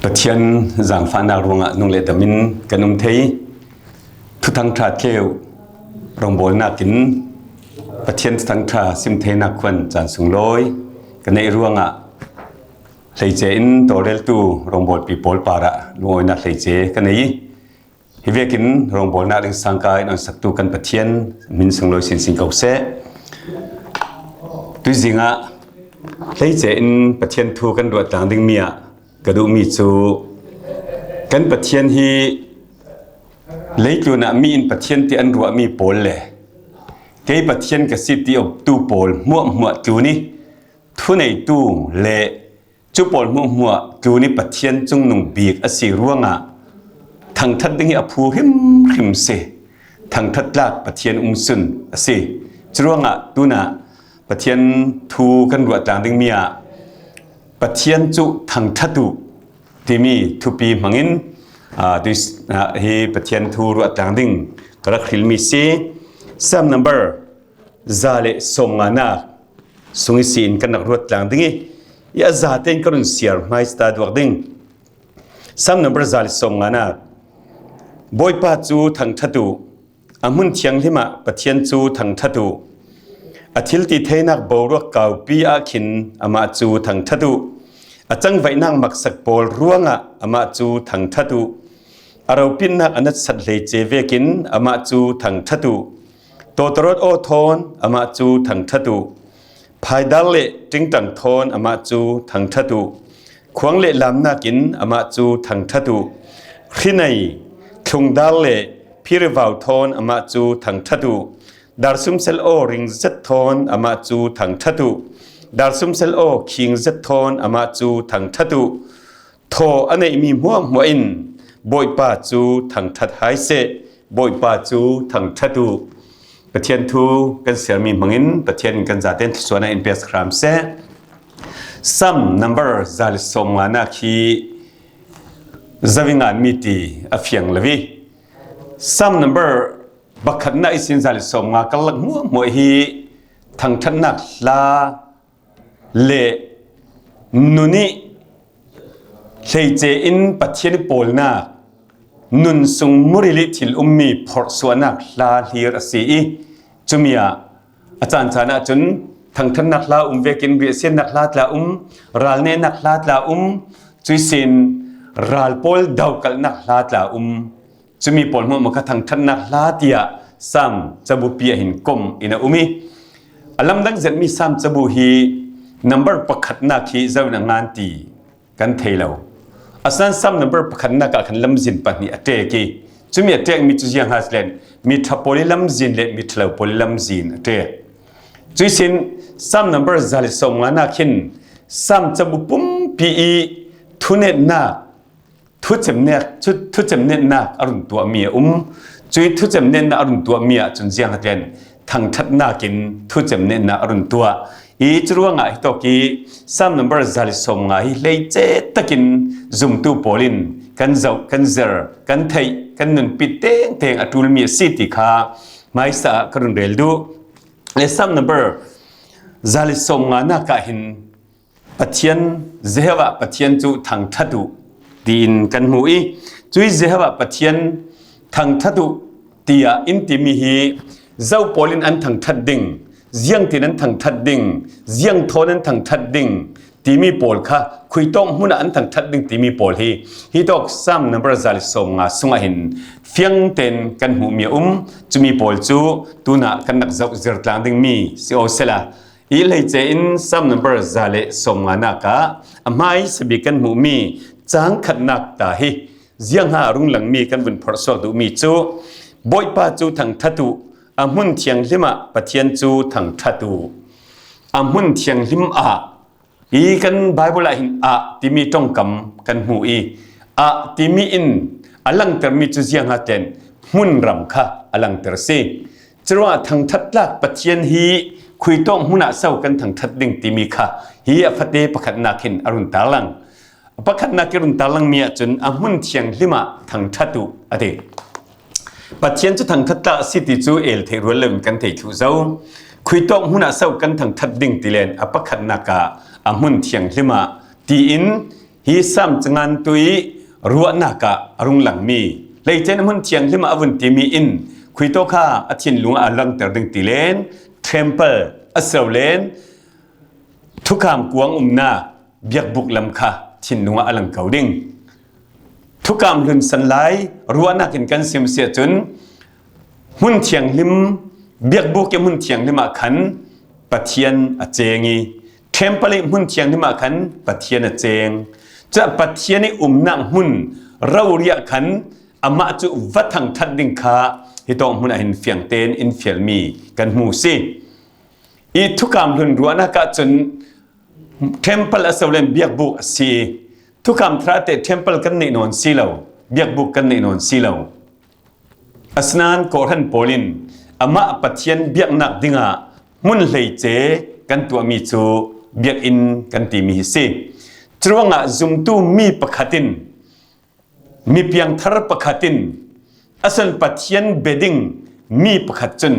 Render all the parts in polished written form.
ปะเทียนจังฟ้านารงะนุ่งเลดมินกันนุ่งเทยทุทังทราเที่ยวรองโบลนากินปะเทียนทังทราซิมเทนักควันจานสุงลอยกันในรวงะเลยเจอินตัวเรลตูรองโบลปีโพลปาระลอยนักเลยเจกันในฮิเวกินรองโบลนาดึงสังกายนังสักตูกันปะเทียนมินสุงลอยสินเกาเสตุจิงะเลยเจอินปะเทียนทูกันดวดต่างดึงเมียกระดูมีจูกันปะเทียนฮีเลยจูน่ะมีอินปะเทียนที่อันรัวมีโพลเลยเกยปะเทียนกับสิทธิอบตู้โพลมัวจูนี่ทุนในตู้เละจูโพลมัวจูนี่ปะเทียนจงนุ่งบีกอสีร่วงอ่ะทางทัดดึงอภูหิมเสทางทัดลากปะเทียนสุนอสีจร่วงอ่ะตู้น่ะปะเทียนทูกันรัวต่างดึงเมียปะเทียนจุทางทัดุที่มีทุปีมังอินดิสฮีปะเทียนทูรัวต่างดึงกระคริลมีซีซัมนัมเบอร์ซาเลสงานาสงสินกันนักรัวต่างดึงยาซาเต็นกรุนเสียร์ไม่สตาดวักดึงซัมนัมเบอร์ซาเลสงานาบอยป้าจูทางทัดุอามุนเทียงลิมาปะเทียนจูทางทัดุอาทิลติเทนักบรัวเก่าปีอาคินอามาจูทางทัดุอาจังไว้นั่งมักสักโพลร่วงอามาจูทางทัดุอาเราพินนักอนัตสัตเลเจเวกินอามาจูทางทัดุโตตรดโอทอนอามาจูทางทัดุภายดัลเลจิงตังทอนอามาจูทางทัดุขวางเลลำนักินอามาจูทางทัดุขีนัยคงดัลเลพิรวาวทอนอามาจูทางทัดุดาร์ซุมเซลโอริงซัตทอนอามาจูทางทัดุดาร์ซุมเซลโอคิงซัตทอนอามาจูทางทัดุโทอันนี้มีหัวอินบอยป้าจูทางทัดหายเสบอยป้าจูทางทัดุปะเทียนทูกันเสียมีมังอินปะเทียนกันจัดเต็นส่วนในอินเปียสครามเสซัมนัมเบอร์ซาลสงานาคีจะวิ่งงานมีตีอฟยังเลวีซัมนัมเบอร์บักขันน่าอิสินซาลสงากลักมัวฮีทางทันนักลาเลนุนีเลยเจอินปะเทียนโพลนานุนสุงมุริลิทิลมีพอร์สวนักลาฮีรสีจุมีอาจารย์ชนะจนทางทันนักลาเวกินเบียเซียนนักลาตลารัลเนนักลาตลาจุยสินรัลโพลดาวกัลนักลาตลาจะมีผลมั่วมันก็ทางทันนักลาเตียซ้ำจะบุปีหินกลมอินามีอลัมดังเซนมีซ้ำจะบุฮีนัมเบอร์ประคัดนักฮีเจ้าหนังงานตีกันเทลาวอาศัยซ้ำนัมเบอร์ประคัดนักขันลำจินปันนี่อเตกีจะมีอเตกมีจุดยังฮัสเลนมีทับโพลิลำจินเลมีทลาวโพลิลำจินอเตจุดสินซ้ำนัมเบอร์จะเลส่งงานนักหินซ้ำจะบุปุ่มปีทุเนนักทุจำเนกทุจำเนนักอรุณตัวเมียจุยทุจำเนนักอรุณตัวเมียจนเสียงฮัสเลนทางทัดนักกินทุจำเนนักอรุณตัวอีจรวงไอ้ตัวกี้ซ้ำนัมเบอร์จะลิส่งไงเลยเจตกินซุ่มตู้โพลินกันเจ้ากันเจอกันไทยกันนุนปิดเตงอัตุลมีสิทธิค่ะไม่สะกรุนเรลดูเลยซ้ำนัมเบอร์จะลิส่งงานนักหินปัจเจียนเจ้าปัจเจียนจูทางทัดุดีนกันหูอีจุยเจ้าปัจเจียนทางทัดุเตียอินติมีฮีเจ้าโพลินอันทางทัดดิ่งเสียงที่นั้นทางทัดดิ่งเสียงโทนั้นทางทัดดิ่งที่มีโพลค่ะคุยต้องหุ่นอันทางทัดดิ่งที่มีโพลฮีตอกซ้ำนับประจาลิส่งสุงหินเฟียงเต็นกันหูมีจะมีโพลจูตูน่ะกันนักจับเจอตางดิ่งมีสิโอเซล่าอีเลยเจอินซ้ำนับประจาลิส่งนักะไม่สบิกันหูมีจางขัดนักตาฮีเสียงหารุ่งหลังมีกันบนพระสวดดูมีจูบอยป้าจูทางทัดุอามุนเทียงลิมะปะเทียนจูทางทัดูอามุนเทียงลิมะอีกันไบเบิลหินที่มีต้องกำกันหูอีที่มีอินอลังเตอร์มีจุดยังหัดเต็นมุนรำค่ะอลังเตอร์ซีจรวดทางทัดลักปะเทียนฮีคุยต้องมุนาเศร้ากันทางทัดดิ่งที่มีค่ะฮีอฟัดเดประคัดนักหินอรุณตาลังประคัดนักอรุณตาลังมีจนอามุนเทียงลิมะทางทัดูอดีปัจเจียนจะทางทัดตาสิติจูเอลเทรัวเลิมกันเทคิวเจ้าคุยต้องหุ่นอาเศร้ากันทางทัดดิ่งติเลนอปะขันนักอามุนเทียงลิมาตีอิน hi sam changan tui ruwa naka arung lang mi leichen mun thiang lima avun ti mi in khuito kha athin lunga alang ter ding tilen temple asawlen thukam kuang umna biak buk lam kha thin lunga alang kauding thukam lun san lai ruwa nakin kan sim sia chun mun thiang lim biak buk ke mun thiang lima khan pathian a chengi temple mun thiang lima khan pathian a cheng cha pathian nang mun rawria khan ama chu vathang that ding kha hitong mun a hin fiang ten in fial mi kan mu si i thukam lun ruana ka chun temple asawlen biak buk si thukam thrate temple kan nei non si lo biak buk kan nei non si lo asnan korhan polin ama pathian biak nak dinga mun hlei che kan tu mi chu biak in kan ti mi si truanga zum tu mi pakhatin mi piang thar pakhatin asal pathian beding mi pakhat chun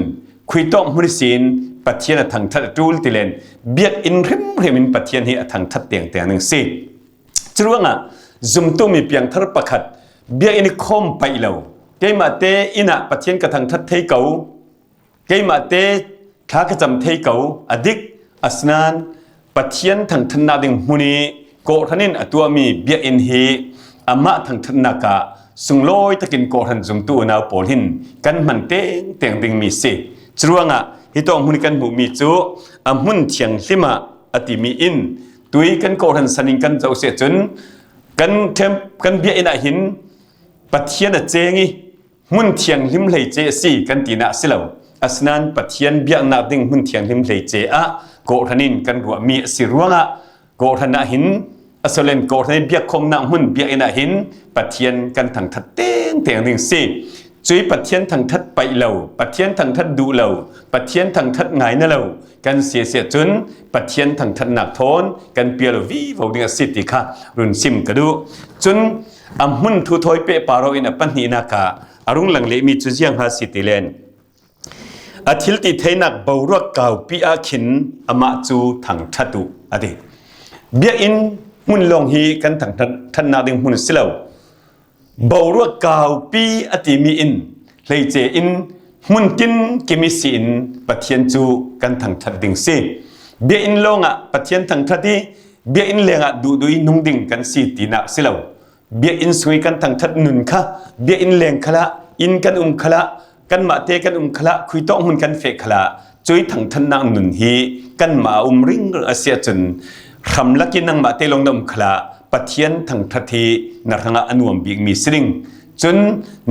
khuito murisin pathian athang that tul tilen biak in rem in pathian hi athang that teng teng ning si truanga zum tu mi piang thar pakhat biak in khom pai lo keima te ina pathian ka thang that thei kau keima te kha ka cham thei kau adik asnan pathian thang than na ding muni ko thanin atua mi biak in hi ama thang than na ka sungloi takin ko han zum tu na polhin kan man teng ding mi si truanga hitong mun kan mu mi chu amun thiang hlima ati mi in tui kan ko han saning kan zau se chun kan bia ina hin pathian a chengi mun thiang hlim hlei che si kan tina silo asnan pathian bia na ding mun thiang hlim hlei che a ko thanin kan ruwa mi si ruanga ko thana hin asolen ko thai bia khom na mun bia ina hin pathian kan thang that teng ding si chui pathian thang that pai lo pathian thang that du lo pathian thang that ngai na lo kan sia chun pathian thang that nak thon kan pialo vi vo ding sit ti kha run sim kadu chun amun thu thoi pe paro in apan hi na ka arung lang le mi chu jiang ha sitilen athil ti thainak bawrak kaw pi a khin ama chu thang thatu ade bia in mun long hi kan thang than na ding mun silo bawrak kaw pi ati mi in leiche in mun tin kimi sin pathian chu kan thang that ding si bia in longa pathian thang thati bia in lenga du dui nung ding kan si ti na silo bia in sui kan thang that nun kha bia in leng khala in kan khala kan ma te kan khala khuito hun kan fe khala chui thang than nang nun hi kan ma ring asia chun kham laki nang ma te long dam khala pathian thang thathi naranga anuam big mi sring chun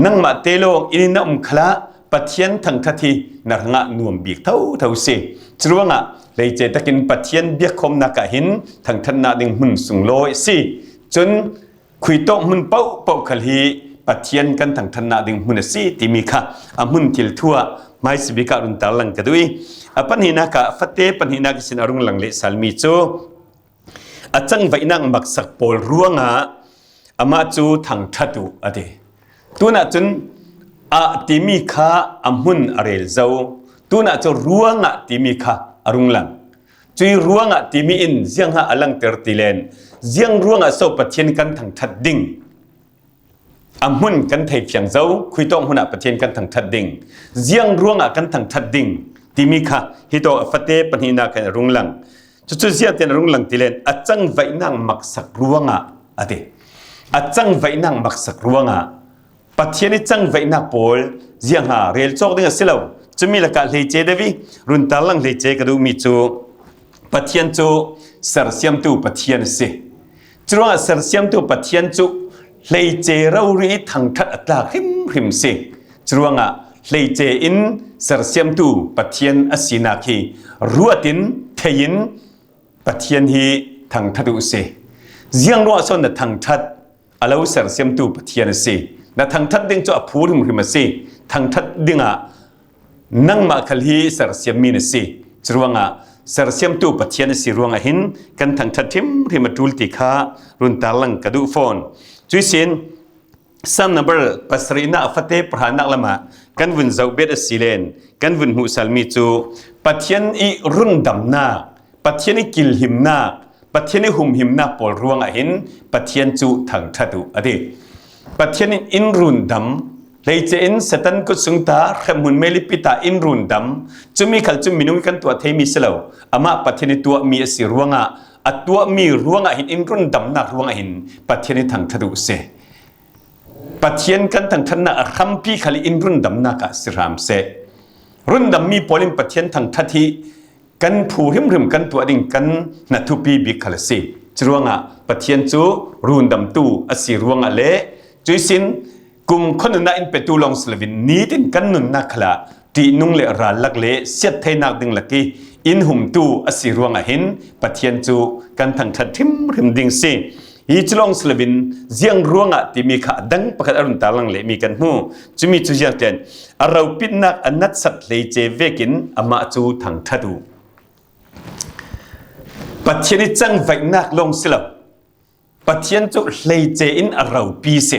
nang ma te lo in na khala pathian thang thathi naranga nuam big thau se chuanga leiche takin pathian biak khom na ka hin thang than na ding hun sung loi si chun khuito mun pau khal hi pathian kan thang than na ding mun si ti mi kha amun til thua mai sibika run talang kadui apan hina ka fate pan hina ki sin arung lang le salmi chu achang vainang maksak pol ruanga ama chu thang thatu ade tuna chun a timi kha amun arel zo tuna chu ruanga timi kha arung lang chui ruanga timi in jiang ha alang ter tilen jiang ruanga so pathian kan thang that ding amun kan thai phiang zo khuitong huna pathian kan thang that ding jiang ruanga kan thang that ding timi kha hito fate panhina kan rung lang chu zia ten rung lang tilen achang vainang maksak ruanga ate achang vainang maksak ruanga pathian chang vaina pol jiang ha rel chok ding asilo chumi la ka leiche devi run talang leiche ka du mi chu pathian chu sar siam tu pathian se chua sar siam tu pathian chu leiche rauri thang that atla hrim se chuanga leiche in sar siam tu pathian asina khi ruatin thein pathian hi thang thadu se jiang ro son na thang that alo sar siam tu pathian se na thang that ding chu aphu hrim se thang that dinga nang ma khal hi sar siam mi ne se chuanga sar siam tu pathian si ruanga hin kan thang that thim hrimatul ti kha run talang kadu phone chuisin sam number pasrina afate prana lama kan vun zau bet asilen kan vun hu salmi chu pathian i run damna pathian i kil himna ปะเทียนหุ่มหิมนักปอลรวงอ่ะหินปะเทียนจูถังทัดุอดีปะเทียนอินรุนดำเลยเจนสตันกุสุงตาขมุนเมลิปิตาอินรุนดำจุมีขัลจุมินุกันตัวเทมิสลาวอามาปะเทียนตัวมีสิรวงอ่ะอัตตัวมีรวงอ่ะหินอินรุนดำนักรวงอ่ะหินปะเทียนถังทัดุเสปะเทียนกันถังทัดนักคำพีขลิอินรุนดำนักสิรามเสรุนดำมีปอลิมปะเทียนถังทัดที่กันผู้หิมริมกันตัวดิ่งกันนัทุปีบิขลสิจรวงอ่ะปะเทียนจูรุนดำตู้อสิรวงอ่ะเละจุยสินกุมคนนั้นอินเปตูลองสลวินนี้ดินกันนุนนักขละตีนุ่งเลราลักเละเสียดไทยนักดิ่งลักกี้อินหุมตู้อสิรวงอ่ะหินปะเทียนจูกันถังทัดทิมริมดิ่งสิอีจลองสลวินเจียงรวงอ่ะที่มีขาดังประกาศอรุณตาลังเละมีกันหูจุมีจุเจียงเต็นเราปิดนักอนัดสัตเลยเจเวกินอามาจูถังทัดูปัจเจนิจังไว้นักลงสิลป์ปัจเจนจุเลยเจอินเราปีเส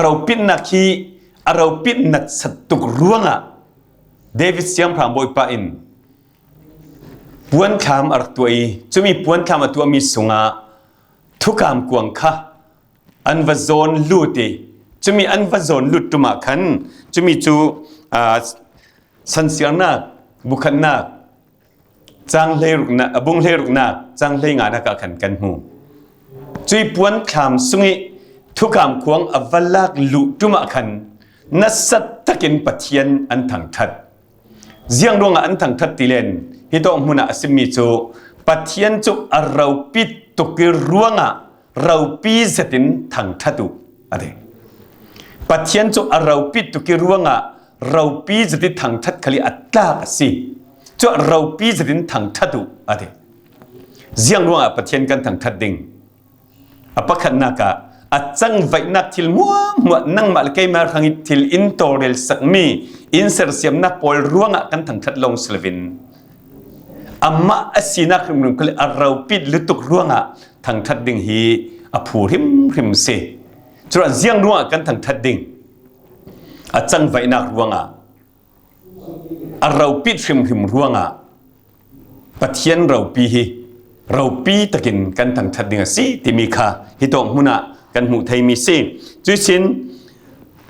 เราปิดนักฮีเราปิดนักสัตตุกรวงอ่ะเดวิดเซียมพรามบอยปาอินปวนคำอักตัวอีจะมีปวนคำตัวมีสุงาทุกคำกวงค่ะอันวจรลุตีจะมีอันวจรลุตุมาขันจะมีจูสันเสียงนักบุคคลนักจังเลรุกนักบุงเลรุกนักจังเลงานักขันกันหูจุยปวนคำสุงิทุกคำกวงอวลักลุตุมาขันนัสสัตตะกินปัทยันอันถังทัดเสียงดวงอันถังทัดติเลนฮิตองมุนาสิมีจูปัทยันจูเราปิดตุกิรวงอ่ะเราปีเสตินถังทัดุอะไรปัจเจียนจูเราปิดตุกิรวงอ่ะเราปีเสตินถังทัดขลีอัตตาสิจูเราปีเสตินถังทัดุอะไรเสียงรวงอ่ะปัจเจียนกันถังทัดดิ่งอภักนักอ่ะอัดจังไว้นักทิลมัวนั่งมาลเกยมาขังทิลอินโตเรลสักมีอินเซอร์เซียมนักปอลรวงอ่ะกันถังทัดลงสลวินอามาอสินักริมรุ่งเลยเราปิดลุตุกรวงอ่ะทางทัดดิ่งฮีอภูริมเสจวนเสียงรวงกันทางทัดดิ่งอาจังไว้นักรวงอ่ะเราปิดริมรวงอ่ะปัจเจียนเราปีฮีเราปีตะกินกันทางทัดดิ่งสิที่มีค่าฮิตองมุนะกันหูไทยมีสิจุสิน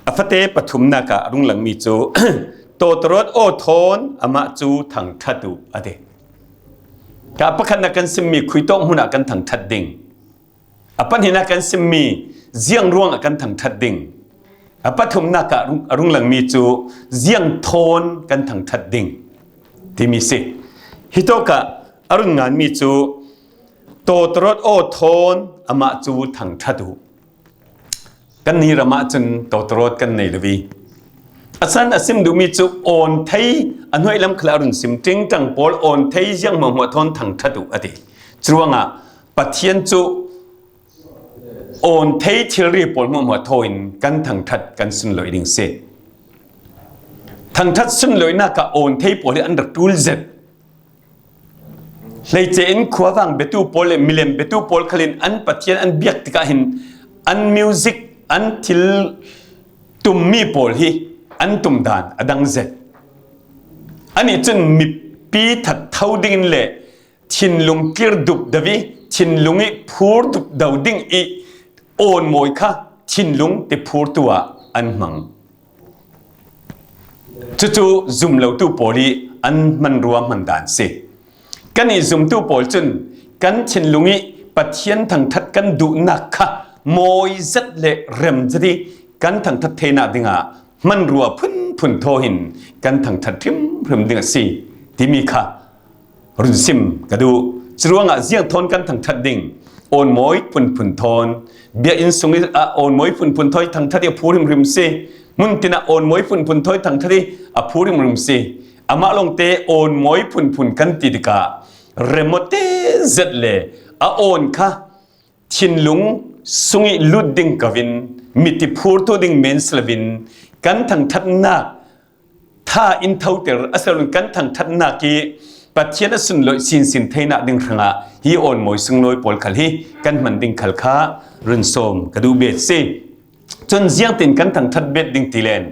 อฟเตปฐุมนากะรุ่งหลังมีจูโตตรดโอทนอามาจูทางทัดูอเดกับปะคันนักกันสิมีคุยโต้หุนักกันถังทัดดิ่งอปันหินักกันสิมีเสียงร่วงกันถังทัดดิ่งอปัทุมนักรุ่งหลังมีจูเสียงโทนกันถังทัดดิ่งที่มีสิฮิโตกะอรุณงานมีจูโตตรดโอโทนอามาจูถังทัดูกันนี้ระมาจนโตตรดกันในลวีอาจารย์สิมดูมีจูโอนไทยอันห้อยลำคลารุนสิมจริงจังปอลโอนไทยยังมังหัวทอนถังทัดูอดีจวงอ่ะปัจเจียนจูโอนไทยที่เรียบปอลมังหัวทอนกันถังทัดกันสุนลอยดิ่งเสถังทัดสุนลอยน่ากะโอนไทยปอลอันดับทูลเจ็ดเลยเจนขวาวังเบตูปอลมิเลมเบตูปอลขลินอันปัจเจียนอันเบียกติกาหินอันมิวสิกอันทิลตุมมีปอลฮีอันตุมดานอดังเซอันนี้จนมีปีถัดเท่าดิ่งเล่ชินลุงกิรดุบดาวีชินลุงอีพูดดุบดาวดิ่งอีโอนมวยค่ะชินลุงที่พูดตัวอันมังจู่ๆซุ่มเหล่าตู้ปอลีอันมันรวมมันดานเซกันนี้ซุ่มตู้ปอลจนกันชินลุงอีปัจเจียนทางทัดกันดุนักค่ะมวยจัดเล่เริ่มจะดีกันทางทัดเทน่าดิ่งอ่ะมันรัวพุ่นโทหินกันทางทัดทิมเริ่มดิ่งสิที่มีค่ะรุ่นซิมกระดูจรวงอ่ะเสียงทนกันทางทัดดิ่งโอนมวยพุ่นทนเบียอินสุงโอนมวยพุ่นทอยทางทัดเดียพูริมสิมุนตินะโอนมวยพุ่นทอยทางทัดเดียพูริมสิอามาลงเตโอนมวยพุ่นกันติดกาเรมเตเจ็ดเล่โอนค่ะชินลุงสุงลุดดิ่งกวินมิติพูดตัวดิ่งเมนสลวินกันทางทัดนักถ้าอินเท่าเตอร์อาศัยกันทางทัดนักกีปัจเจียนสุนลอยสินเทน่าดิ่งขณะฮีโอนมวยสุงลอยปอลขัลฮีกันมันดิ่งขัลข้ารุนโสมกระดูเบ็ดซีจนเสียงตินกันทางทัดเบ็ดดิ่งตีเลน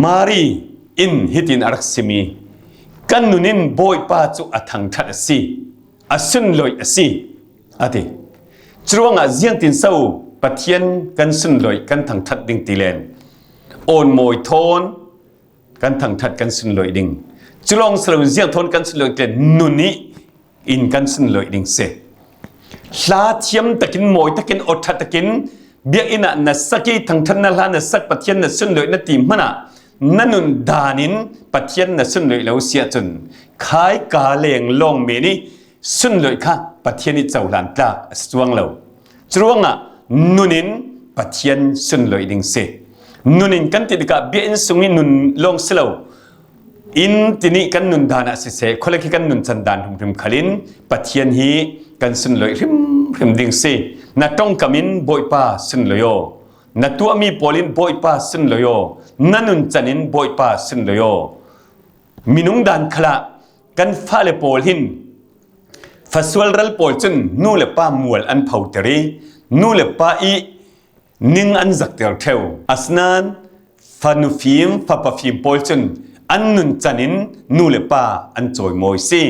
มารีอินฮิตินอารักซิมีกันนุนินบอยป้าจุอัทางทัดซี อสุนลอยสิอะติจรวงอ่ะเจียงตินเศร้าปะเทียนกันสุนลอยกันทั้งทัดดิ่งตีเลนโอนโมยทนกันทั้งทัดกันสุนลอยดิ่งจรวงสระเจียงทนกันสุนลอยเกลนุนี้อินกันสุนลอยดิ่งเสลาเทียมตะกินโมยตะกินอดทัดตะกินเบียอินะนัสกีทั้งทันนั่นละนัสกปะเทียนนัสุนลอยนัดตีมันอ่ะนั่นนุนดานินปะเทียนนัสุนลอยแล้วเสียจนขายกาเลงลงเมนี่สุนลอยค่ะปะเทียนนี่เจ้าหลานตาสวงเราจรวงอ่ะนุนินปะเทียนสุนลอยดิ่งเสนุนินกันติดกับเบียอินสุงินุนลงเสลาอินตินี่กันนุนดานะสิเสคนละที่กันนุนจันดานหุ่มขลินปะเทียนฮีกันสุนลอยริมดิ่งเสนัดต้องกำมินบอยป้าสุนลอยโยนัดตัวมีโพลินบอยป้าสุนลอยโยนั่นนุนจันินบอยป้าสุนลอยโยมินุงดานขละกันฟ้าเลโพลินฟัสวลรัลโพลจุนนู่เลป้ามวลอันเผาเตรีนู่เลป้าอีนิงอันจักเตอร์เทวอัสนานฟานุฟิมฟาปาฟิมโพลจุนอันนุนจันินนู่เลป้าอันจอยโมยซี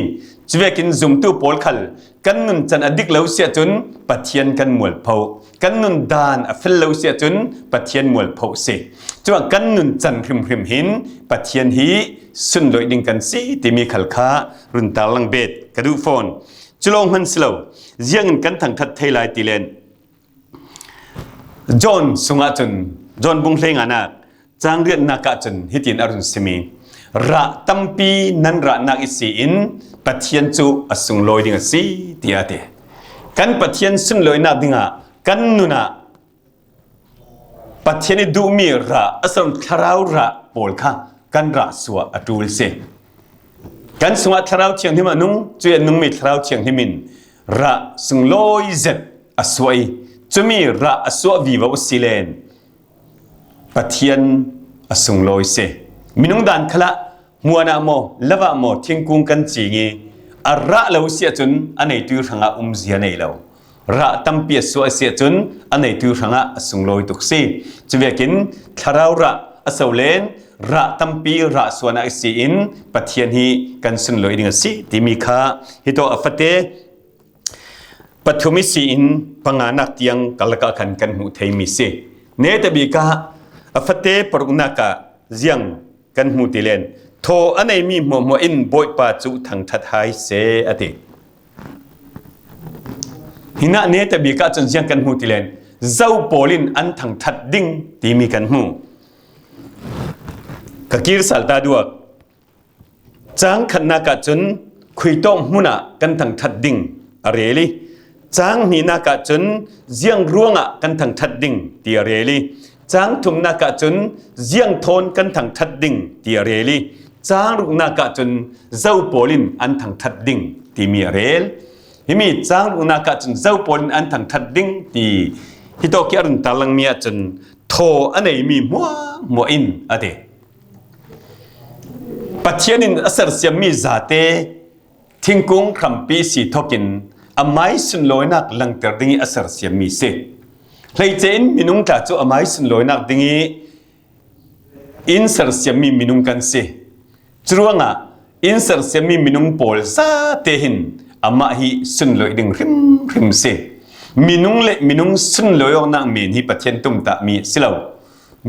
จเวกินซุมตูโพลขัลกันนุนจันอดิกเลวเสียจุนปัทเทียนกันมวลเผากันนุนดานอฟิลเลวเสียจุนปัทเทียนมวลเผาเสจว่ากันนุนจันริมหินปัทเทียนฮีสุนลอยดิ่งกันซีที่มีขัลค้ารุนตาลังเบดกระดูฟอนจุลงมันสลาวเจียงกันทั้งทัดไทยลายตีเลนจอนสุงอาจุนจอนบุงเลงอานักจางเรียนนักจุนฮิตินอรุณสมีระตัมปีนันระนักอิสีอินปะเทียนจูอสุงลอยดิ่งซีที่อาเตกันปะเทียนสุนลอยนักดิ่งกันนุนะปะเทียนดูมีระอสมคราวระโปลค่ะกันระสวะอดูลเซกันสวะทราวเชียงที่มันนุ่งจุยนุ่งมีทราวเชียงที่มินระสุงลอยเจ็ดอสวยจะมีระอสวะวิวอุสิเลนปะเทียนอสุงลอยเซมินุ่งดานขละมัวนาโมเลวะโมเทียงกุงกันจีงีอาระเลวเสียจนอันไหนตัวทางอาเสียในเราระตั้มเปียสวะเสียจนอันไหนตัวทางอาสุงลอยตุกซีจะเวียกินทราวระอสวเลนระตัมปีระสวนาอิสิอินปะเทียนฮีกันสุนลอยดิ่งสิที่มีค่าฮิโตอัฟเตปฐุมิสิอินปังานักเตียงกัลกะขันกันหูไทยมิเซเนตบีกาอัฟเตปรุนักะเจียงกันหูติเลนโทอันไหนมีมัวอินบอยปาจุทางทัดไฮเซอติหินะเนตบีกาจนเจียงกันหูติเลนเจ้าโปลินอันทางทัดดิ่งที่มีกันหูกะกีร์สัลตาดัวจางขันนักจนคุยต้องมุนะกันทั้งทัดดิ่งอะไรลีจางมีนักจนเจียงร่วงกันทั้งทัดดิ่งที่อะไรลีจางทุมนักจนเจียงทนกันทั้งทัดดิ่งที่อะไรลีจางรุกนักจนเจ้าโปลินอันทั้งทัดดิ่งที่มีอะไรลฮิมีจางรุกนักจนเจ้าโปลินอันทั้งทัดดิ่งที่ฮิโตกิอารุนตาลังมีจนโทอันไหนมีมัวอินอะเดปัจเจียนินอสรเสียมีซาเตทิ้งกุ้งคำปีสีทกินอามายสุนลอยนักลังเตอร์ดิ้งอสรเสียมีเสเลยเจนมินุงตาจูอามายสุนลอยนักดิ้งอินสรเสียมีมินุงกันเสจรวงอินสรเสียมีมินุงโพลซาเตหินอามาฮีสุนลอยดิ้งริมเสมินุงเละมินุงสุนลอยนักมีนฮีปัจเจียนตุมตามีสิลาว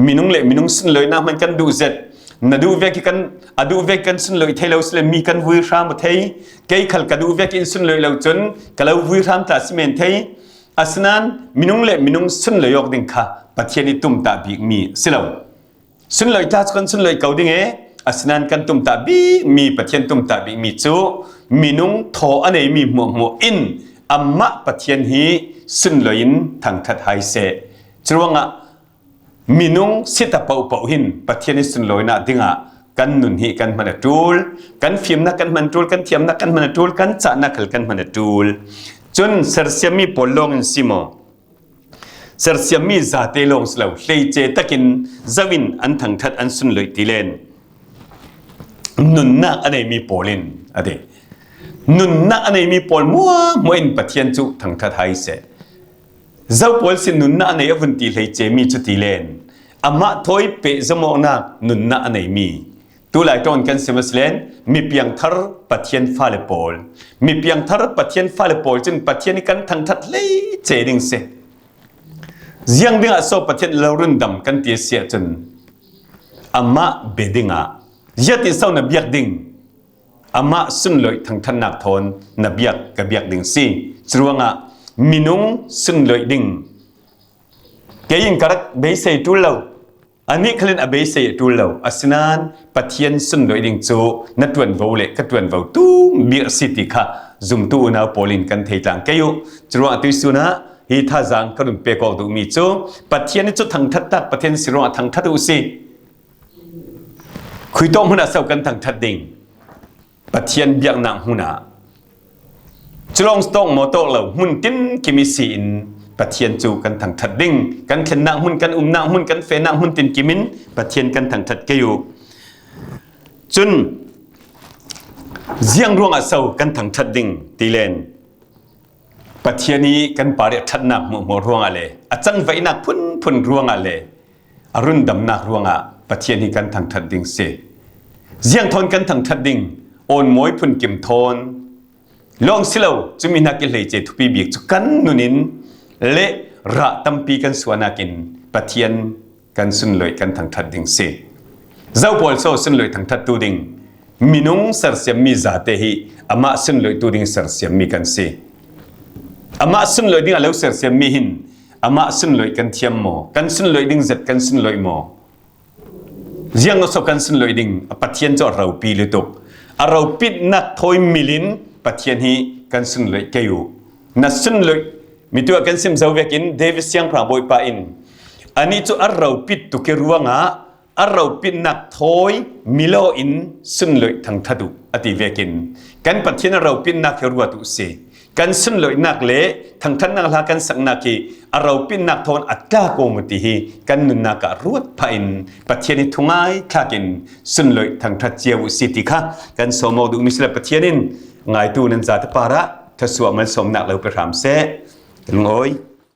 มินุงเละมินุงสุนลอยนักมันกันดูเจ็ดนาดูเวกิกันอดูเวกันสุนลอยเทเลวสเลมีกันวิรามเทยเกยขัลกดูเวกินสุนลอยเลวจนกลาววิรามตาสิเมนเทยอาสนันมินุงเละมินุงสุนลอยยกดิ่งค่ะปัจเจนิตุมตาบีมีสิลาวสุนลอยตาสกันสุนลอยเกาดิ่งอาสนันกันตุมตาบีมีปัจเจนตุมตาบีมีจูมินุงโทอันไหนมีมัวอินอัมมะปัจเจนฮีสุนลอยอินทางทัดไฮเซจรวงมินุงสิตาเป่าหินปะเทียนิสุนลอยนาดิ่งกันนุนฮีกันมันจูลกันฟิมนักกันมันจูลกันเทียมนักกันมันจูลกันจ่านักกันมันจูลจนเสร์เซียมีปลงอินซิโมเสร์เซียมีซาเตลงสลาวเลยเจตะกินจวินอันทางทัดอันสุนลอยตีเลนนุนนักอันไหนมีปลินอะไรนุนนักอันไหนมีปลมัวอินปะเทียนจูทางทัดไฮเซเจ้าพอลสินุนน่าในอวันที่เลยเจมีจุดที่เลนอามาถอยเปะจมองนักนุนน่าในมีต ตัวหลายตอนกันเสมสเลนมีเพียงทาร์ปะเทียนฟาเลปอลมีเพียงทาร์ปะเทียนฟาเลปอลจึงปะเทียนนี้กันทั้งทัดเลยเจดิงเสเสียงดึงอาโซปะเทียนเรารุ่นดำกันเตียเสียจนอามาเบดิงยัดที่เศร้านบียกดิ่งอามาสุนลอยทั้งทันนักทอนนบียกกับบียกดิ่งสิจรวงมินุงสุนลอยดิ่งเกี่ยงกระเบยเซตุลเลวอันนี้เขาเรียกเบยเซตุลเลวอาสนานปะเทียนสุนลอยดิ่งโจนัดวันวอลเล่กัดวันวอลตู้บียกสิติค่ะซุ่มตู้น่าโพลินกันเทตังเกี่ยวจรวงตุสุนะฮีท่าจังกรุณเปกอดูมีโจปะเทียนนี้จุดทั้งทัดตักปะเทียนสิรวงทั้งทัดอุสิคุยต้องหุ่นอาเสากันทั้งทัดดิ่งปะเทียนเบียงนางหุ่นจลองสตองมอโต้เราหุ่นกินกิมิสินปะเทียนจูกันทั้งทัดดิ่งกันเข็นนางหุ่นกันนางหุ่นกันเฟนางหุ่นตินกิมินปะเทียนกันทั้งทัดเกยูจนเสียงรวงอาเสากันทั้งทัดดิ่งตีเลนปะเทียนนี้กันปาริทัดนักมัวรวงอะไรอาจังไว้นักพุ่นรวงอะไรอรุณดำนักรวงปะเทียนนี้กันทั้งทัดดิ่งเสเสียงทนกันทั้งทัดดิ่งโอนมวยพุ่นกิมทนลองสิเราจะมีนักเล่เจทุปีบีกจุกันนุนินเละระตัมปีกันสวนากินปะเทียนกันสุนลอยกันทั้งทัดดิ่งเสเจ้าพอลโซสุนลอยทั้งทัดตูดิ่งมินุงสารเสียมีจ่าเตหิอามาสุนลอยตูดิ่งสารเสียมีกันเสอามาสุนลอยดิ่งอาเลวสารเสียมีหินอามาสุนลอยกันเทียมโมกันสุนลอยดิ่งเจ็ดกันสุนลอยโมเสียงเราสกันสุนลอยดิ่งปะเทียนจะเราปีเลยตุกเราปิดนักทอยมิลินปะเทียนฮีกันสุนเลยเกยูนัสุนเลยมีตัวกันซิมเจ้าเวกินเดวิสยังพระบอยปาอินอันนี้จะเราปิดตุกรัวงะเราปิดนักทอยมิโลอินสุนเลยทั้งทัดุอติเวกินกันปะเทียนเราปิดนักรัวตุเสกันสุนเลยนักเละทั้งทันนักลากันสังนักกีเราปิดนักทอนอัตกาโกมุติฮีกันนุนนักรวดพาอินปะเทียนทุ่งไอทักินสุนเลยทั้งทัดเจียวสิติค่ะกันสมอดูมิสเลปะเทียนินไงตูนันจัดปาระทศวมันสมนักเราไปทำเสลงโอย